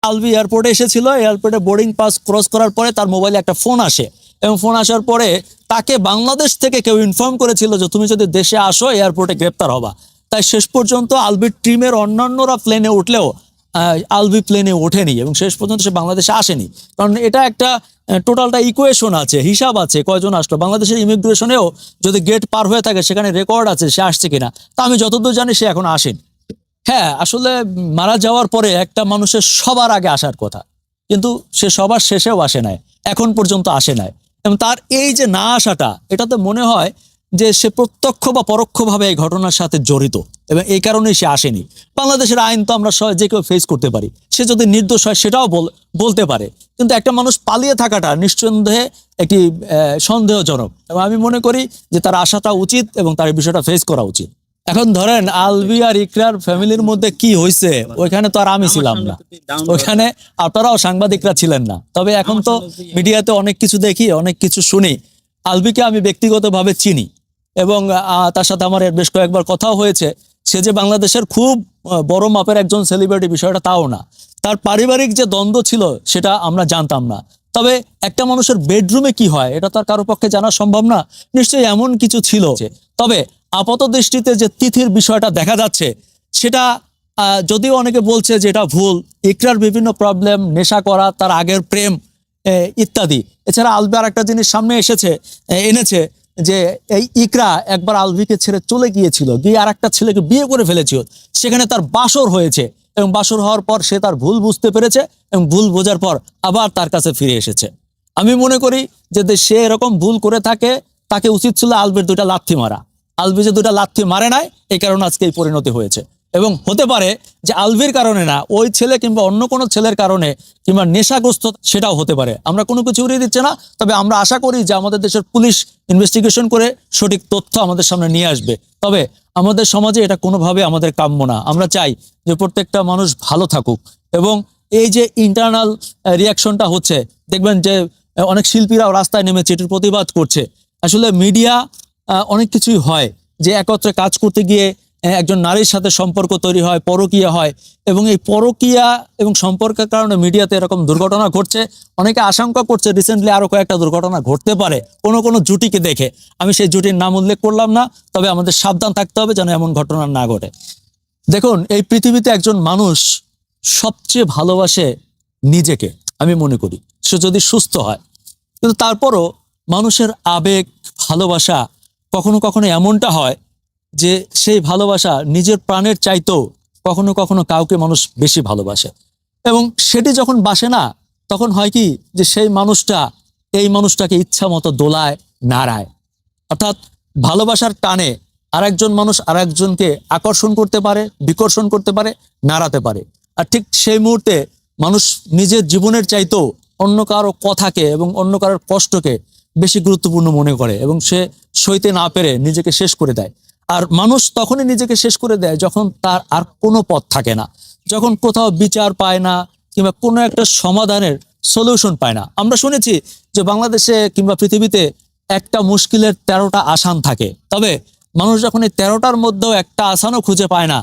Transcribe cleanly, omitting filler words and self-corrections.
আলভি এয়ারপোর্টে এসেছিল, এয়ারপোর্টে বোর্ডিং পাস ক্রস করার পরে তার মোবাইলে একটা ফোন আসে এবং ফোন আসার পরে তাকে বাংলাদেশ থেকে কেউ ইনফর্ম করেছিল যে তুমি যদি দেশে আসো এয়ারপোর্টে গ্রেপ্তার হবা। তাই শেষ পর্যন্ত আলভির টিমের অন্যান্যরা প্লেনে উঠলেও আলভি প্লেনে ওঠেনি এবং শেষ পর্যন্ত সে বাংলাদেশে আসেনি। কারণ এটা একটা টোটালটা ইকুয়েশন আছে, হিসাব আছে, কয়জন আসলো। বাংলাদেশের ইমিগ্রেশনেও যদি গেট পার হয়ে থাকে সেখানে রেকর্ড আছে সে আসছে কিনা। তা আমি যতদূর জানি সে এখন আসেনি। হ্যাঁ, আসলে মারা যাওয়ার পরে একটা মানুষের সবার আগে আসার কথা, কিন্তু সে সবার শেষেও আসে নাই, এখন পর্যন্ত আসে নাই। এবং তার এই যে না আসাটা, এটাতে মনে হয় যে সে প্রত্যক্ষ বা পরোক্ষভাবে এই ঘটনার সাথে জড়িত এবং এই কারণেই সে আসেনি। বাংলাদেশের আইন তো আমরা যে কেউ ফেস করতে পারি, সে যদি নির্দোষ হয় সেটাও বলতে পারে, কিন্তু একটা মানুষ পালিয়ে থাকাটা নিঃসন্দেহে একটি সন্দেহজনক। এবং আমি মনে করি যে তার আসাটা উচিত এবং তার এই বিষয়টা ফেস করা উচিত। এখন ধরেন আলভি আর ইকরার ফ্যামিলির মধ্যে কি হয়েছে, ওইখানে তো আর আমি ছিলাম না, ওইখানে আপনারাও সাংবাদিকরা ছিলেন না। তবে এখন তো মিডিয়াতে অনেক কিছু দেখি, অনেক কিছু শুনি। আলভিকে আমি ব্যক্তিগতভাবে চিনি এবং তার সাথে আমার বেশ কয়েকবার কথাও হয়েছে। সে যে বাংলাদেশের খুব বড় মাপের একজন সেলিব্রিটি বিষয়টা তাও না। তার পারিবারিক যে দ্বন্দ্ব ছিল সেটা আমরা জানতাম না। তবে একটা মানুষের বেডরুমে কি হয় এটা তার কারো পক্ষে জানা সম্ভব না, নিশ্চয়ই এমন কিছু ছিল। তবে আপাত দৃষ্টিতে যে তিথির বিষয়টা দেখা যাচ্ছে সেটা যদিও অনেকে বলছে যে এটা ভুল, ইকরার বিভিন্ন প্রবলেম, নেশা করা, তার আগের প্রেম ইত্যাদি। এছাড়া আলভি আর একটা জিনিস সামনে এনেছে যে এই ইকরা একবার আলভিকে ছেড়ে চলে গিয়েছিল, গিয়ে আর একটা ছেলেকে বিয়ে করে ফেলেছিল, সেখানে তার বাসর হয়েছে এবং বাসর হওয়ার পর সে তার ভুল বুঝতে পেরেছে এবং ভুল বোঝার পর আবার তার কাছে ফিরে এসেছে। আমি মনে করি যে সে এরকম ভুল করে থাকে, তাকে উচিত ছিল আলভির দুইটা লাথি মারা। আলভি যে দুইটা লাথি মারে নাই, এই কারণে আজকে এই পরিণতি হয়েছে। এবং হতে পারে যে আলভির কারণে না, ওই ছেলে কিংবা অন্য কোনো ছেলের কারণে কিংবা নেশাগ্রস্ত, সেটাও হতে পারে। আমরা কোনো কিছু উড়িয়ে দিচ্ছে না, তবে আমরা আশা করি যে আমাদের দেশের পুলিশ ইনভেস্টিগেশন করে সঠিক তথ্য আমাদের সামনে নিয়ে আসবে। তবে আমাদের সমাজে এটা কোনোভাবে আমাদের কাম্য না। আমরা চাই যে প্রত্যেকটা মানুষ ভালো থাকুক এবং এই যে ইন্টারনাল রিয়াকশনটা হচ্ছে, দেখবেন যে অনেক শিল্পীরাও রাস্তায় নেমেছে, এটির প্রতিবাদ করছে। আসলে মিডিয়া অনেক কিছুই হয় যে একত্রে কাজ করতে গিয়ে একজন নারীর সাথে সম্পর্ক তৈরি হয়, পরকীয়া হয় এবং এই পরকীয়া এবং সম্পর্কের কারণে মিডিয়াতে এরকম দুর্ঘটনা ঘটছে। অনেকে আশঙ্কা করছে রিসেন্টলি আরো কয়েকটা দুর্ঘটনা ঘটতে পারে কোনো জুটিকে দেখে। আমি সেই জুটির নাম উল্লেখ করলাম না, তবে আমাদের সাবধান থাকতে হবে যেন এমন ঘটনা না ঘটে। দেখুন, এই পৃথিবীতে একজন মানুষ সবচেয়ে ভালোবাসে নিজেকে, আমি মনে করি, সে যদি সুস্থ হয়। কিন্তু তারপরও মানুষের আবেগ, ভালোবাসা কখনো কখনো এমনটা হয় যে সেই ভালোবাসা নিজের প্রাণের চাইতেও কখনো কখনো কাউকে মানুষ বেশি ভালোবাসে এবং সেটি যখন বাসে না, তখন হয় কি যে সেই মানুষটা এই মানুষটাকে ইচ্ছা মতো দোলায়, নাড়ায়। অর্থাৎ ভালোবাসার টানে আরেকজন মানুষ আরেকজনকে আকর্ষণ করতে পারে, বিকর্ষণ করতে পারে, নাড়াতে পারে। আর ঠিক সেই মুহূর্তে মানুষ নিজের জীবনের চাইতেও অন্য কারো কথাকে এবং অন্য কারোর কষ্টকে বেশি গুরুত্বপূর্ণ মনে করে এবং সে সইতে না পেরে নিজেকে শেষ করে দেয়। আর মানুষ তখনই নিজেকে শেষ করে দেয় যখন তার আর কোনো পথ থাকে না, যখন কোথাও বিচার পায় না কিংবা কোনো একটা সমাধানের সলিউশন পায় না। আমরা শুনেছি যে বাংলাদেশে কিংবা পৃথিবীতে একটা মুশকিলের 13টা আসান থাকে, তবে মানুষ যখন এই 13টার মধ্যেও একটা আসানও খুঁজে পায় না,